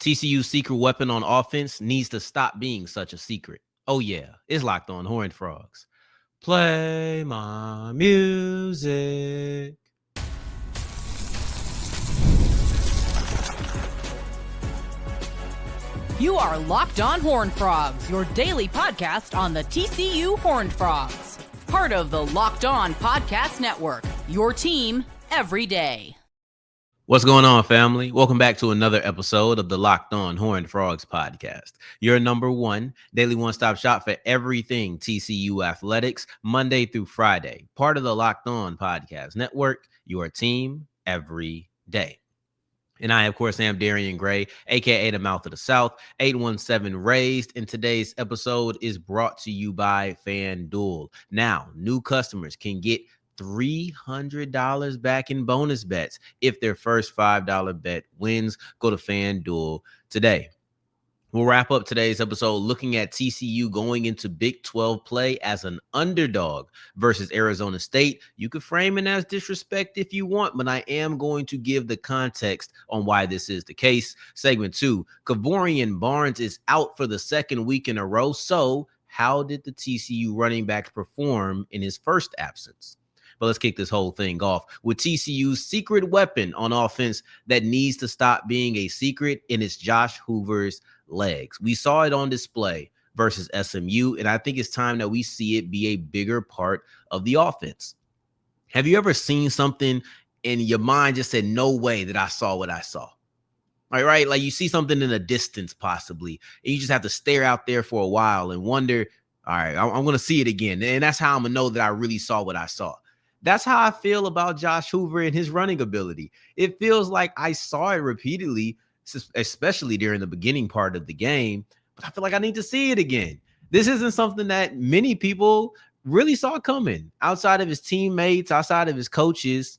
TCU's secret weapon on offense needs to stop being such a secret. Oh, yeah, it's Locked On Horned Frogs. Play my music. You are Locked On Horned Frogs, your daily podcast on the TCU Horned Frogs. Part of the Locked On Podcast Network, your team every day. What's going on, family? Welcome back to another episode of the Locked On Horned Frogs podcast. Your number one daily one-stop shop for everything TCU athletics, Monday through Friday. Part of the Locked On Podcast Network, your team every day. And I, of course, am Darrion Gray, a.k.a. the Mouth of the South, 817 Raised. And today's episode is brought to you by FanDuel. Now, new customers can get $300 back in bonus bets if their first $5 bet wins. Go to FanDuel today. We'll wrap up today's episode looking at TCU going into Big 12 play as an underdog versus Arizona State. You could frame it as disrespect if you want, but I am going to give the context on why this is the case. Segment 2, Kavorian Barnes is out for the second week in a row. So how did the TCU running backs perform in his first absence? But let's kick this whole thing off with TCU's secret weapon on offense that needs to stop being a secret, and it's Josh Hoover's legs. We saw it on display versus SMU, and I think it's time that we see it be a bigger part of the offense. Have you ever seen something and your mind just said, no way that I saw what I saw? Right? Like you see something in the distance possibly, and you just have to stare out there for a while and wonder, all right, I'm going to see it again. And that's how I'm going to know that I really saw what I saw. That's how I feel about Josh Hoover and his running ability. It feels like I saw it repeatedly, especially during the beginning part of the game, but I feel like I need to see it again. This isn't something that many people really saw coming outside of his teammates, outside of his coaches.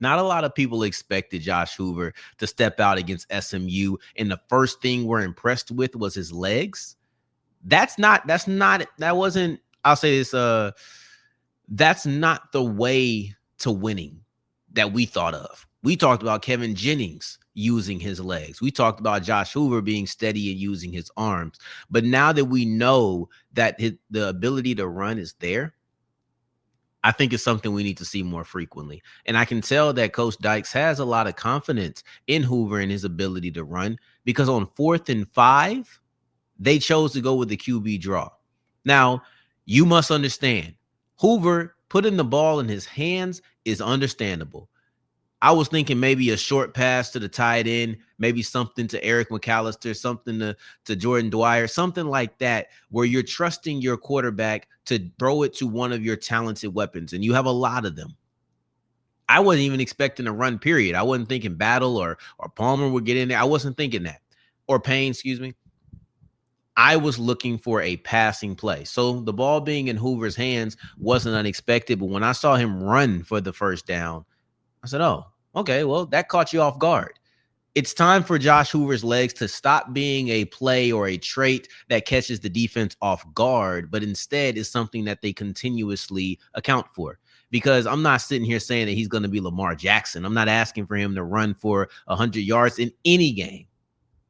Not a lot of people expected Josh Hoover to step out against SMU, and the first thing we're impressed with was his legs. That's not the way to winning that we thought of. We talked about Kevin Jennings using his legs. We talked about Josh Hoover being steady and using his arms. But now that we know that the ability to run is there, I think it's something we need to see more frequently. And I can tell that Coach Dykes has a lot of confidence in Hoover and his ability to run, because on 4th and 5, they chose to go with the QB draw. Now, you must understand, Hoover putting the ball in his hands is understandable. I was thinking maybe a short pass to the tight end, maybe something to Eric McAllister, something to Jordan Dwyer, something like that, where you're trusting your quarterback to throw it to one of your talented weapons, and you have a lot of them. I wasn't even expecting a run, period. I wasn't thinking Battle or Palmer would get in there. I wasn't thinking that. Or Payne, excuse me. I was looking for a passing play. So the ball being in Hoover's hands wasn't unexpected. But when I saw him run for the first down, I said, oh, okay, well, that caught you off guard. It's time for Josh Hoover's legs to stop being a play or a trait that catches the defense off guard, but instead is something that they continuously account for. Because I'm not sitting here saying that he's going to be Lamar Jackson. I'm not asking for him to run for 100 yards in any game.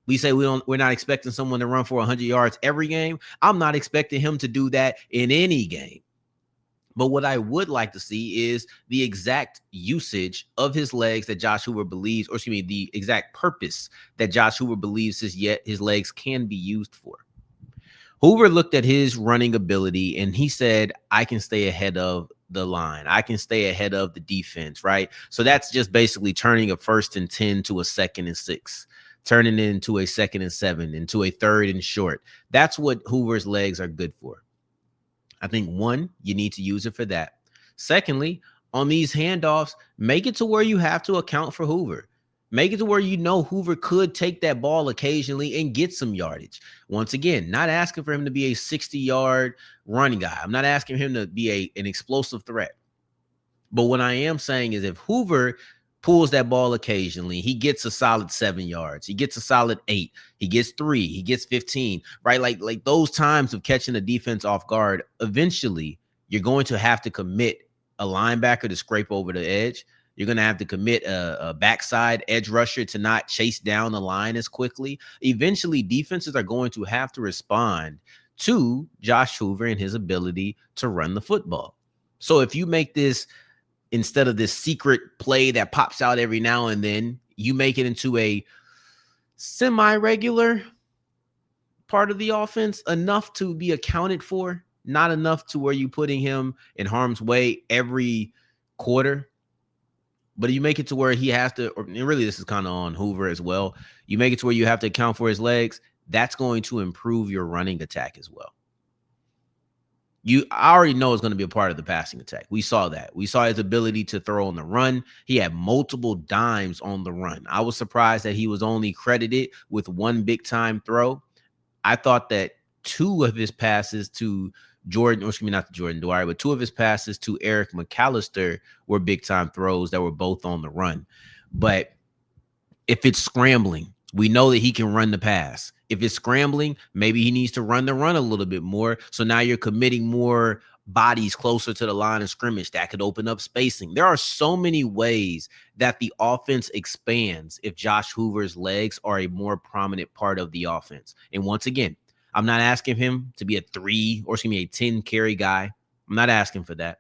We say we're not expecting someone to run for 100 yards every game. I'm not expecting him to do that in any game. But what I would like to see is the exact usage of his legs that Josh Hoover believes, or excuse me, the exact purpose that Josh Hoover believes his legs can be used for. Hoover looked at his running ability and he said, I can stay ahead of the line. I can stay ahead of the defense, right? So that's just basically turning a 1st and 10 to a 2nd and 6. Turning it into a 2nd and 7, into a 3rd and short. That's what Hoover's legs are good for. I think, one, you need to use it for that. Secondly, on these handoffs, make it to where you have to account for Hoover. Make it to where you know Hoover could take that ball occasionally and get some yardage. Once again, not asking for him to be a 60-yard running guy. I'm not asking him to be an explosive threat. But what I am saying is if Hoover pulls that ball occasionally, he gets a solid 7 yards. He gets a solid 8. He gets 3. He gets 15, right? Like those times of catching the defense off guard, eventually you're going to have to commit a linebacker to scrape over the edge. You're going to have to commit a backside edge rusher to not chase down the line as quickly. Eventually, defenses are going to have to respond to Josh Hoover and his ability to run the football. So if you make this, instead of this secret play that pops out every now and then, you make it into a semi-regular part of the offense, enough to be accounted for, not enough to where you putting him in harm's way every quarter. But you make it to where he has to, and really this is kind of on Hoover as well. You make it to where you have to account for his legs. That's going to improve your running attack as well. I already know it's going to be a part of the passing attack. We saw that. We saw his ability to throw on the run. He had multiple dimes on the run. I was surprised that he was only credited with one big time throw. I thought that two of his passes to Jordan, or excuse me, not to Jordan Dwyer, but two of his passes to Eric McAllister were big time throws that were both on the run. But if it's scrambling, we know that he can run the pass. If it's scrambling, maybe he needs to run the run a little bit more. So now you're committing more bodies closer to the line of scrimmage. That could open up spacing. There are so many ways that the offense expands if Josh Hoover's legs are a more prominent part of the offense. And once again, I'm not asking him to be a 10 carry guy. I'm not asking for that.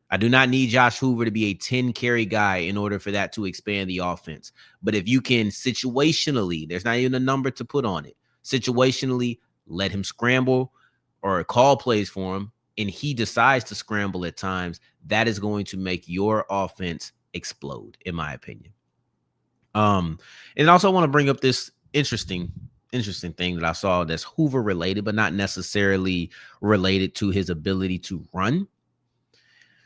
I do not need Josh Hoover to be a 10 carry guy in order for that to expand the offense. But if you can situationally, there's not even a number to put on it, situationally let him scramble or call plays for him, and he decides to scramble at times, that is going to make your offense explode, in my opinion. And also I want to bring up this interesting thing that I saw that's Hoover related, but not necessarily related to his ability to run.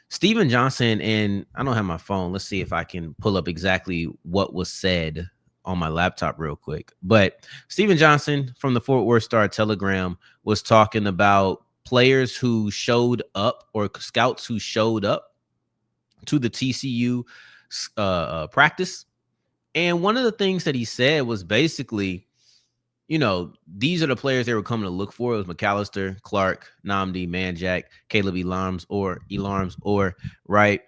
Steven Johnson, and I don't have my phone. Let's see if I can pull up exactly what was said on my laptop real quick. But Steven Johnson from the Fort Worth Star-Telegram was talking about players who showed up, or scouts who showed up to the TCU practice. And one of the things that he said was basically, you know, these are the players they were coming to look for. It was McAllister, Clark, Nnamdi, Manjack, Caleb Elarms, right?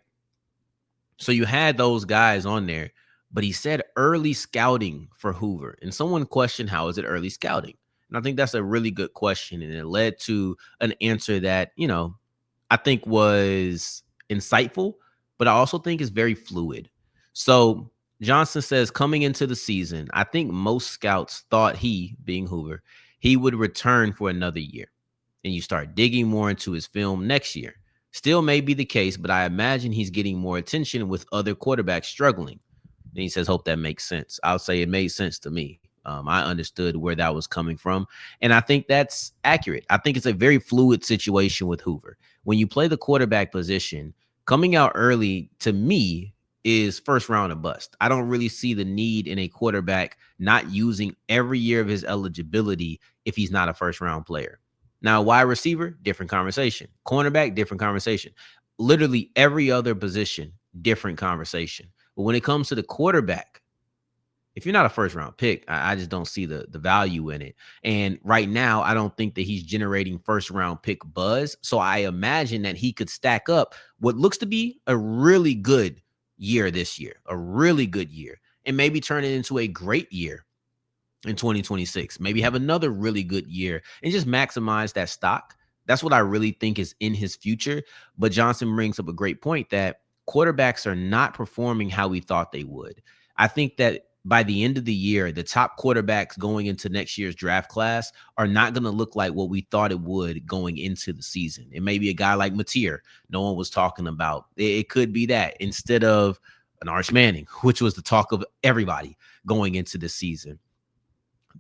So you had those guys on there, but he said early scouting for Hoover. And someone questioned, how is it early scouting? And I think that's a really good question. And it led to an answer that, you know, I think was insightful, but I also think is very fluid. So Johnson says, coming into the season, I think most scouts thought he, being Hoover, he would return for another year. And you start digging more into his film next year. Still may be the case, but I imagine he's getting more attention with other quarterbacks struggling. And he says, hope that makes sense. I'll say it made sense to me. I understood where that was coming from. And I think that's accurate. I think it's a very fluid situation with Hoover. When you play the quarterback position, coming out early, to me, is first round or bust. I don't really see the need in a quarterback not using every year of his eligibility if he's not a first round player. Now, wide receiver, different conversation. Cornerback, different conversation. Literally every other position, different conversation. But when it comes to the quarterback, if you're not a first round pick, I just don't see the value in it. And right now, I don't think that he's generating first round pick buzz. So I imagine that he could stack up what looks to be a really good year this year, a really good year, and maybe turn it into a great year in 2026. Maybe have another really good year and just maximize that stock. That's what I really think is in his future. But Johnson brings up a great point that quarterbacks are not performing how we thought they would. I think that by the end of the year, the top quarterbacks going into next year's draft class are not going to look like what we thought it would going into the season. It may be a guy like Mateer no one was talking about. It could be that instead of an Arch Manning, which was the talk of everybody going into the season.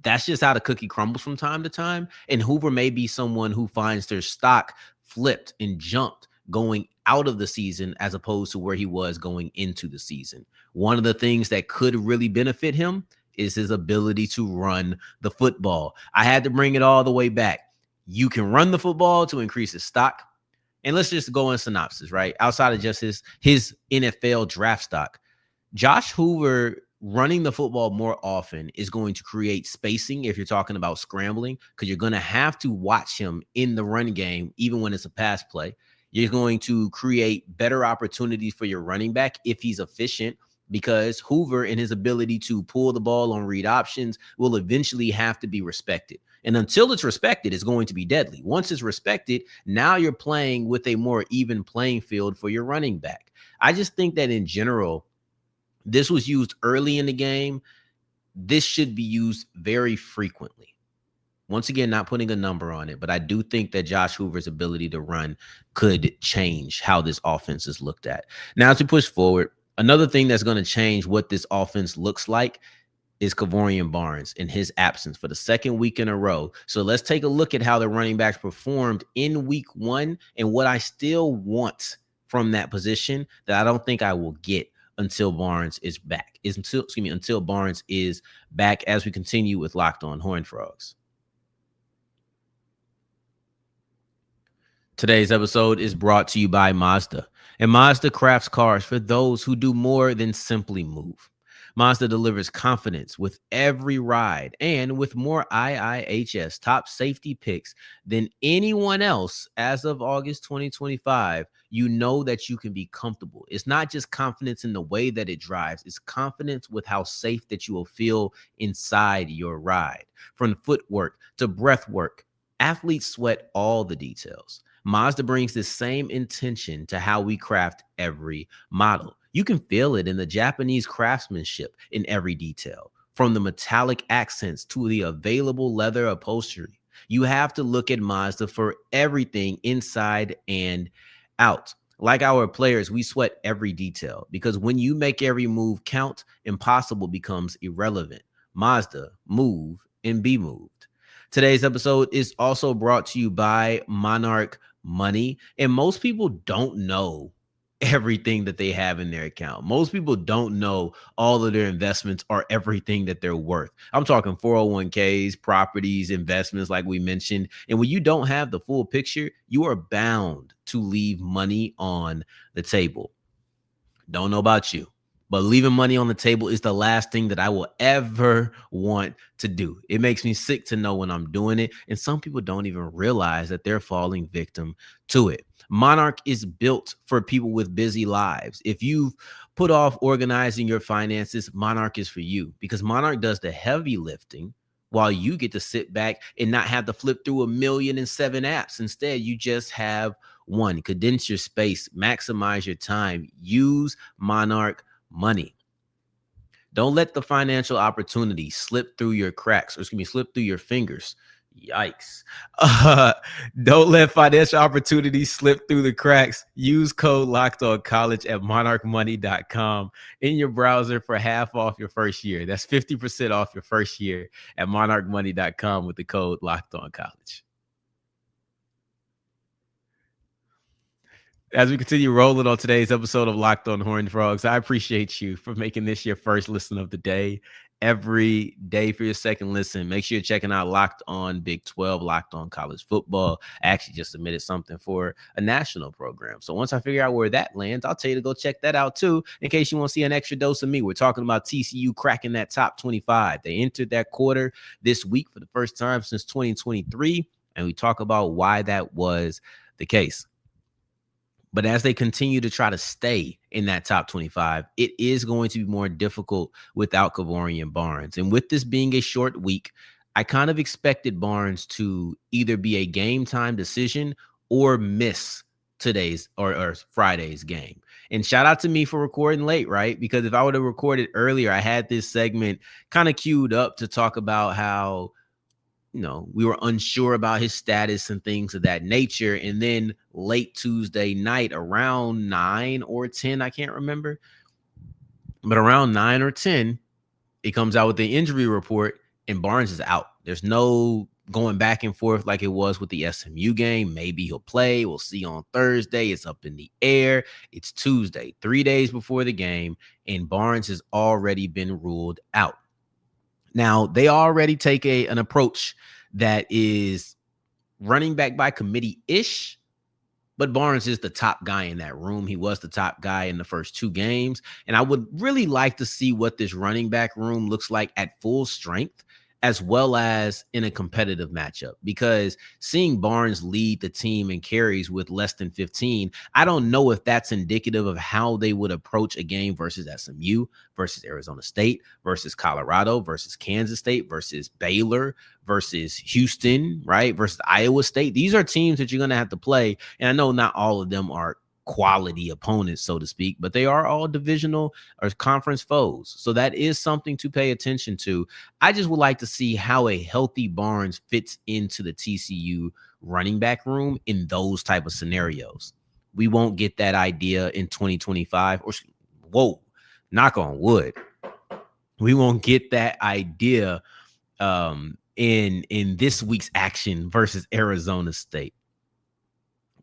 That's just how the cookie crumbles from time to time. And Hoover may be someone who finds their stock flipped and jumped going out of the season as opposed to where he was going into the season. One of the things that could really benefit him is his ability to run the football. I had to bring it all the way back. You can run the football to increase his stock. And let's just go in synopsis, right? Outside of just his NFL draft stock, Josh Hoover running the football more often is going to create spacing if you're talking about scrambling, because you're going to have to watch him in the run game, even when it's a pass play. You're going to create better opportunities for your running back if he's efficient, because Hoover and his ability to pull the ball on read options will eventually have to be respected. And until it's respected, it's going to be deadly. Once it's respected, now you're playing with a more even playing field for your running back. I just think that in general, this was used early in the game. This should be used very frequently. Once again, not putting a number on it, but I do think that Josh Hoover's ability to run could change how this offense is looked at. Now, as we push forward, another thing that's going to change what this offense looks like is Kavorian Barnes in his absence for the second week in a row. So let's take a look at how the running backs performed in week 1 and what I still want from that position that I don't think I will get until Barnes is back. Until Barnes is back, as we continue with Locked On Horned Frogs. Today's episode is brought to you by Mazda, and Mazda crafts cars for those who do more than simply move. Mazda delivers confidence with every ride, and with more IIHS top safety picks than anyone else as of August 2025, you know that you can be comfortable. It's not just confidence in the way that it drives, it's confidence with how safe that you will feel inside your ride. From footwork to breath work, athletes sweat all the details. Mazda brings this same intention to how we craft every model. You can feel it in the Japanese craftsmanship in every detail, from the metallic accents to the available leather upholstery. You have to look at Mazda for everything inside and out. Like our players, we sweat every detail, because when you make every move count, impossible becomes irrelevant. Mazda, move and be moved. Today's episode is also brought to you by Monarch Money, and most people don't know everything that they have in their account. Most people don't know all of their investments are everything that they're worth. I'm talking 401ks, properties, investments, like we mentioned. And when you don't have the full picture, you are bound to leave money on the table. Don't know about you, but leaving money on the table is the last thing that I will ever want to do. It makes me sick to know when I'm doing it, and some people don't even realize that they're falling victim to it. Monarch is built for people with busy lives. If you've put off organizing your finances, Monarch is for you, because Monarch does the heavy lifting while you get to sit back and not have to flip through 1,000,007 apps. Instead, you just have one. Condense your space, maximize your time, use Monarch Money. Don't let the financial opportunity slip through your cracks, or slip through your fingers. Yikes. Don't let financial opportunities slip through the cracks. Use code LOCKEDONCollege at monarchmoney.com in your browser for half off your first year. That's 50% off your first year at monarchmoney.com with the code LOCKEDONCollege. As we continue rolling on today's episode of Locked On Horned Frogs, I appreciate you for making this your first listen of the day. Every day for your second listen, make sure you're checking out Locked On Big 12, Locked On College Football. I actually just submitted something for a national program. So once I figure out where that lands, I'll tell you to go check that out too, in case you want to see an extra dose of me. We're talking about TCU cracking that top 25. They entered that quarter this week for the first time since 2023, and we talk about why that was the case. But as they continue to try to stay in that top 25, it is going to be more difficult without Kavorian Barnes. And with this being a short week, I kind of expected Barnes to either be a game time decision or miss today's or Friday's game. And shout out to me for recording late, right? Because if I would have recorded earlier, I had this segment kind of queued up to talk about how, we were unsure about his status and things of that nature. And then late Tuesday night, around 9 or 10, I can't remember, but around 9 or 10, it comes out with the injury report and Barnes is out. There's no going back and forth like it was with the SMU game. Maybe he'll play. We'll see on Thursday. It's up in the air. It's Tuesday, 3 days before the game, and Barnes has already been ruled out. Now, they already take an approach that is running back by committee-ish, but Barnes is the top guy in that room. He was the top guy in the first 2 games, and I would really like to see what this running back room looks like at full strength as well as in a competitive matchup, because seeing Barnes lead the team in carries with less than 15, I don't know if that's indicative of how they would approach a game versus SMU, versus Arizona State, versus Colorado, versus Kansas State, versus Baylor, versus Houston, right? Versus Iowa State. These are teams that you're going to have to play. And I know not all of them are quality opponents, so to speak, but they are all divisional or conference foes. So that is something to pay attention to. I just would like to see how a healthy Barnes fits into the TCU running back room in those type of scenarios. We won't get that idea in 2025, or whoa, knock on wood. We won't get that idea in this week's action versus Arizona State.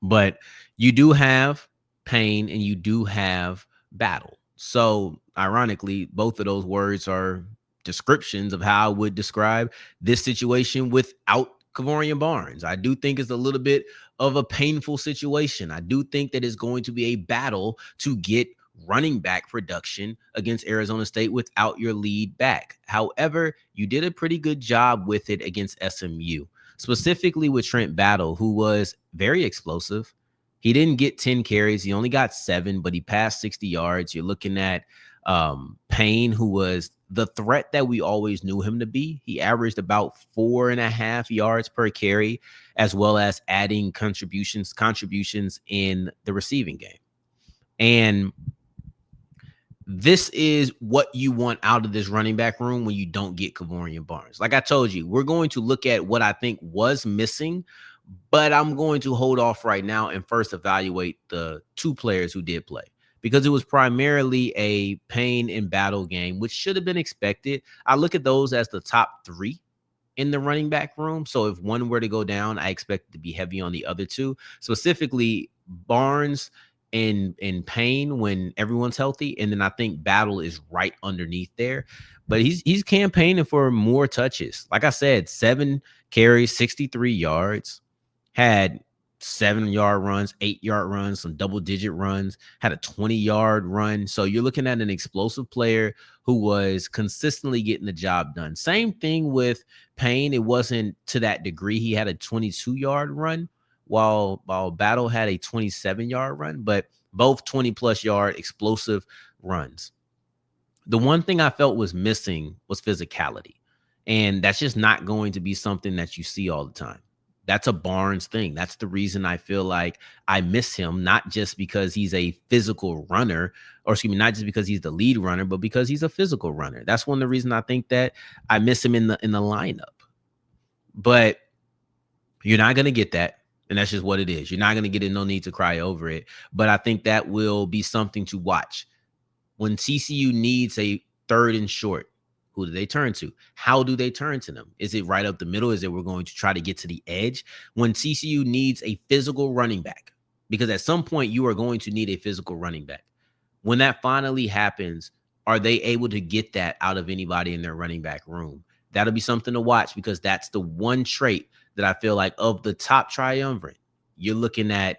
But you do have pain and you do have battle. So ironically, both of those words are descriptions of how I would describe this situation without Kavorian Barnes. I do think it's a little bit of a painful situation. I do think that it's going to be a battle to get running back production against Arizona State without your lead back. However, you did a pretty good job with it against SMU, specifically with Trent Battle, who was very explosive. He didn't get 10 carries. He only got 7, but he passed 60 yards. You're looking at Payne, who was the threat that we always knew him to be. He averaged about 4.5 yards per carry, as well as adding contributions in the receiving game. And this is what you want out of this running back room when you don't get Kavorian Barnes. Like I told you, we're going to look at what I think was missing, but I'm going to hold off right now and first evaluate the 2 players who did play, because it was primarily a Payne and Battle game, which should have been expected. I look at those as the top 3 in the running back room. So if one were to go down, I expect it to be heavy on the other 2, specifically Barnes and Payne when everyone's healthy. And then I think Battle is right underneath there. But he's campaigning for more touches. Like I said, 7 carries, 63 yards, had 7-yard runs, 8-yard runs, some double-digit runs, had a 20-yard run. So you're looking at an explosive player who was consistently getting the job done. Same thing with Payne. It wasn't to that degree. He had a 22-yard run, while Battle had a 27-yard run, but both 20-plus yard explosive runs. The one thing I felt was missing was physicality, and that's just not going to be something that you see all the time. That's a Barnes thing. That's the reason I feel like I miss him, not just because he's a physical runner, or excuse me, not just because he's the lead runner, but because he's a physical runner. That's one of the reasons I think that I miss him in the lineup. But you're not going to get that. And that's just what it is. You're not going to get it. No need to cry over it. But I think that will be something to watch. When TCU needs a 3rd and short, who do they turn to? How do they turn to them? Is it right up the middle? Is it we're going to try to get to the edge? When TCU needs a physical running back, because at some point you are going to need a physical running back. When that finally happens, are they able to get that out of anybody in their running back room? That'll be something to watch, because that's the one trait that I feel like of the top triumvirate, you're looking at,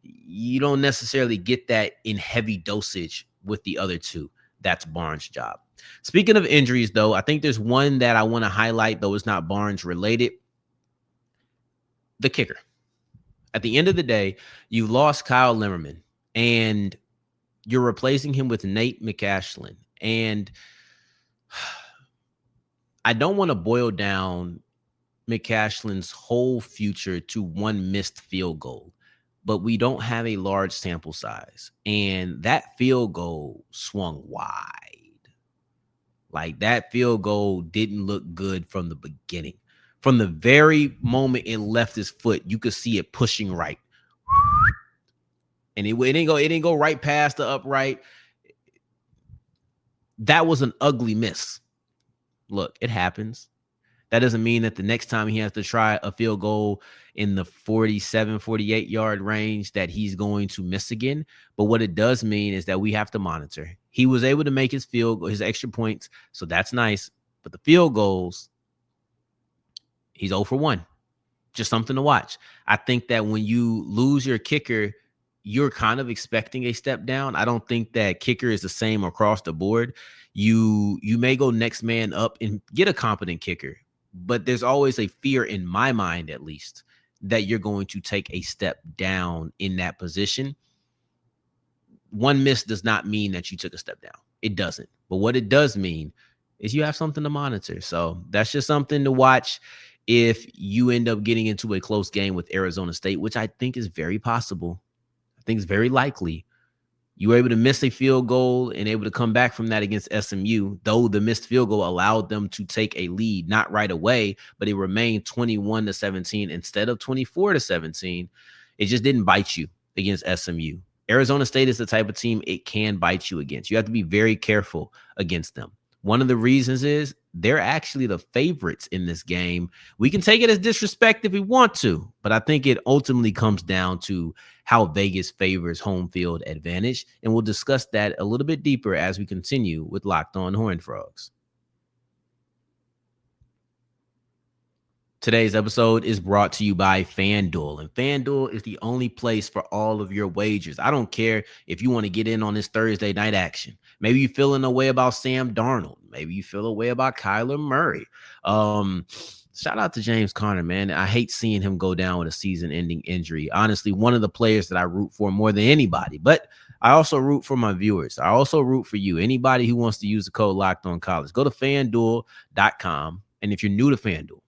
you don't necessarily get that in heavy dosage with the other 2. That's Barnes' job. Speaking of injuries, though, I think there's one that I want to highlight, though it's not Barnes related. The kicker. At the end of the day, you lost Kyle Limmerman, and you're replacing him with Nate McCashlin. And I don't want to boil down McCashlin's whole future to one missed field goal, but we don't have a large sample size, and that field goal swung wide. Like, that field goal didn't look good from the beginning. From the very moment it left his foot, you could see it pushing right, and it didn't go right past the upright. That was an ugly miss. Look, it happens. That doesn't mean that the next time he has to try a field goal in the 47, 48-yard range that he's going to miss again. But what it does mean is that we have to monitor. He was able to make his extra points, so that's nice. But the field goals, he's 0 for 1. Just something to watch. I think that when you lose your kicker, you're kind of expecting a step down. I don't think that kicker is the same across the board. You may go next man up and get a competent kicker, but there's always a fear in my mind, at least, that you're going to take a step down in that position. One miss does not mean that you took a step down. It doesn't. But what it does mean is you have something to monitor. So that's just something to watch if you end up getting into a close game with Arizona State, which I think is very possible. I think it's very likely. You were able to miss a field goal and able to come back from that against SMU, though the missed field goal allowed them to take a lead, not right away, but it remained 21-17 instead of 24-17. It just didn't bite you against SMU. Arizona State is the type of team it can bite you against. You have to be very careful against them. One of the reasons is they're actually the favorites in this game. We can take it as disrespect if we want to, but I think it ultimately comes down to how Vegas favors home field advantage. And we'll discuss that a little bit deeper as we continue with Locked On Horned Frogs. Today's episode is brought to you by FanDuel, and FanDuel is the only place for all of your wagers. I don't care if you want to get in on this Thursday night action. Maybe you're feeling a way about Sam Darnold. Maybe you feel a way about Kyler Murray. Shout out to James Conner, man. I hate seeing him go down with a season-ending injury. Honestly, one of the players that I root for more than anybody, but I also root for my viewers. I also root for you. Anybody who wants to use the code Locked On College, go to FanDuel.com, and if you're new to FanDuel,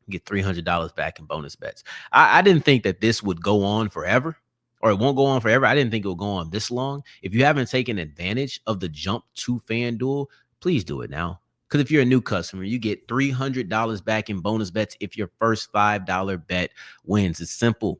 get $300 back in bonus bets. I didn't think that this would go on forever, or it won't go on forever. I didn't think it would go on this long. If you haven't taken advantage of the jump to FanDuel, please do it now. Because if you're a new customer, you get $300 back in bonus bets if your first $5 bet wins. It's simple.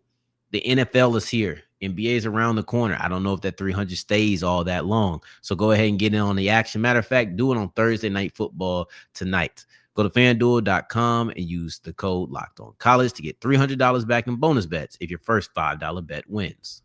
The NFL is here. NBA is around the corner. I don't know if that 300 stays all that long. So go ahead and get in on the action. Matter of fact, do it on Thursday Night Football tonight. Go to FanDuel.com and use the code Locked On College to get $300 back in bonus bets if your first $5 bet wins.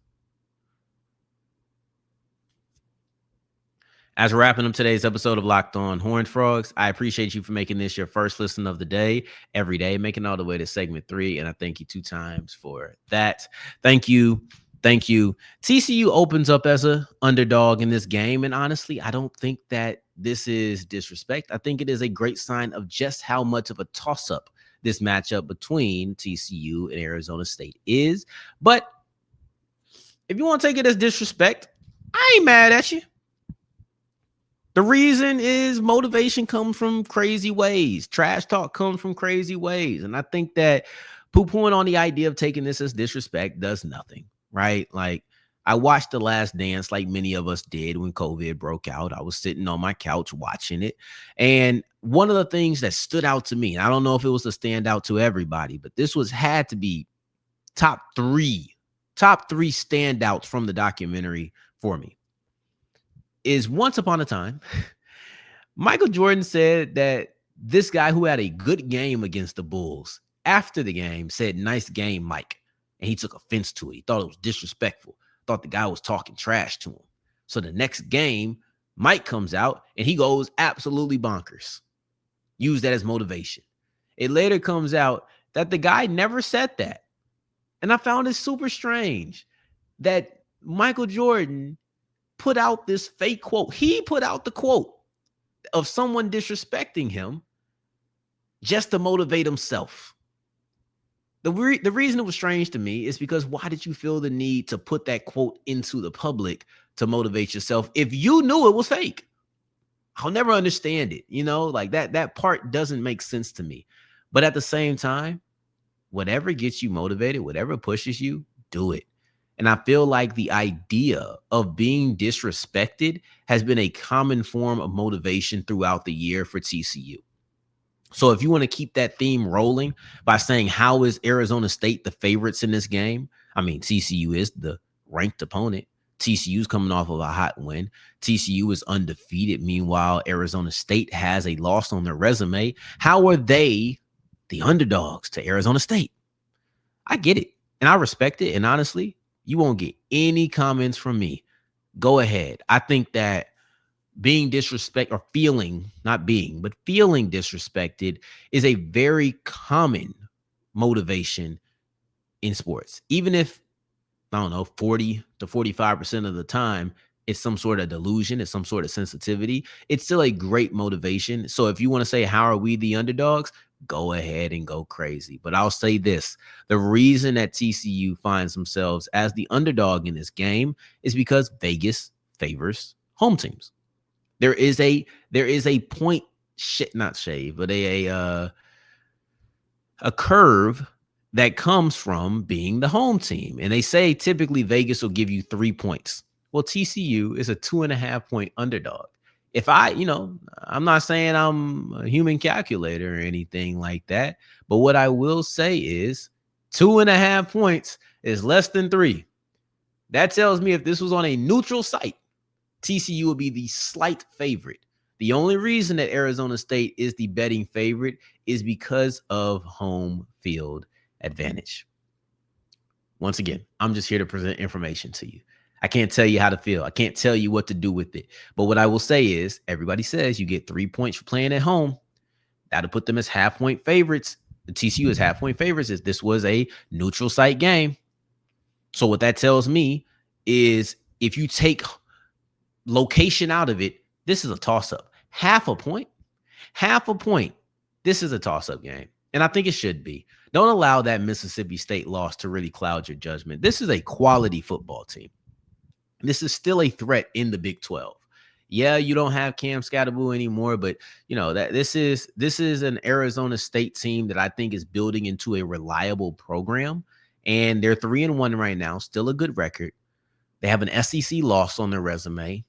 As we're wrapping up today's episode of Locked On Horned Frogs, I appreciate you for making this your first listen of the day, every day, making all the way to segment 3, and I thank you 2 times for that. Thank you. Thank you. TCU opens up as an underdog in this game, and honestly, I don't think that this is disrespect. I think it is a great sign of just how much of a toss-up this matchup between TCU and Arizona State is. But if you want to take it as disrespect, I ain't mad at you. The reason is motivation comes from crazy ways. Trash talk comes from crazy ways. And I think that poo-pooing on the idea of taking this as disrespect does nothing, right? Like, I watched The Last Dance like many of us did when COVID broke out. I was sitting on my couch watching it. And one of the things that stood out to me, I don't know if it was to stand out to everybody, but this had to be top three standouts from the documentary for me, is once upon a time, Michael Jordan said that this guy who had a good game against the Bulls after the game said, "Nice game, Mike." And he took offense to it. He thought it was disrespectful. Thought the guy was talking trash to him. So the next game, Mike comes out and he goes absolutely bonkers. Use that as motivation. It later comes out that the guy never said that. And I found it super strange that Michael Jordan put out this fake quote. He put out the quote of someone disrespecting him just to motivate himself. The reason it was strange to me is because why did you feel the need to put that quote into the public to motivate yourself if you knew it was fake? I'll never understand it. Like that part doesn't make sense to me. But at the same time, whatever gets you motivated, whatever pushes you, do it. And I feel like the idea of being disrespected has been a common form of motivation throughout the year for TCU. So if you want to keep that theme rolling by saying, how is Arizona State the favorites in this game? I mean, TCU is the ranked opponent. TCU's coming off of a hot win. TCU is undefeated. Meanwhile, Arizona State has a loss on their resume. How are they the underdogs to Arizona State? I get it, and I respect it. And honestly, you won't get any comments from me. Go ahead. I think that being disrespected, or feeling disrespected, is a very common motivation in sports. Even if, 40 to 45% of the time it's some sort of delusion, it's some sort of sensitivity, it's still a great motivation. So if you want to say, how are we the underdogs? go ahead and go crazy. But I'll say this, the reason that TCU finds themselves as the underdog in this game is because Vegas favors home teams. There is a point not shave, but a curve that comes from being the home team. And they say typically Vegas will give you 3 points. Well, TCU is a 2.5 point underdog. If I'm not saying I'm a human calculator or anything like that, but what I will say is 2.5 points is less than 3. That tells me if this was on a neutral site, TCU would be the slight favorite. The only reason that Arizona State is the betting favorite is because of home field advantage. Once again, I'm just here to present information to you. I can't tell you how to feel. I can't tell you what to do with it. But what I will say is everybody says you get 3 points for playing at home. That'll put them as half-point favorites. The TCU is half-point favorites. This was a neutral site game. So what that tells me is if you take location out of it, this is a toss-up. Half a point. This is a toss-up game. And I think it should be. Don't allow that Mississippi State loss to really cloud your judgment. This is a quality football team. This is still a threat in the Big 12. Yeah, you don't have Cam Scatterboo anymore, but that this is an Arizona State team that I think is building into a reliable program. And they're 3-1 right now, still a good record. They have an SEC loss on their resume.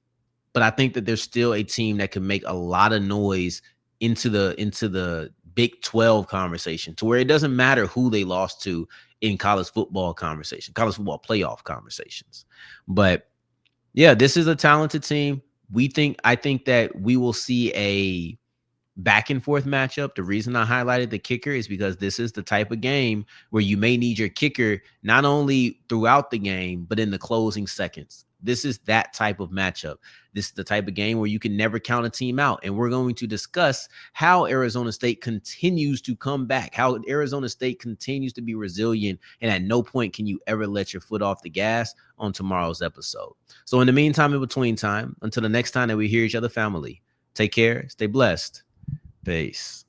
But I think that there's still a team that can make a lot of noise into the Big 12 conversation, to where it doesn't matter who they lost to in college football playoff conversations. But yeah, this is a talented team. I think that we will see a back and forth matchup. The reason I highlighted the kicker is because this is the type of game where you may need your kicker not only throughout the game, but in the closing seconds. This is that type of matchup. This is the type of game where you can never count a team out. And we're going to discuss how Arizona State continues to come back, how Arizona State continues to be resilient. And at no point can you ever let your foot off the gas on tomorrow's episode. So in the meantime, in between time, until the next time that we hear each other, family, take care, stay blessed. Peace.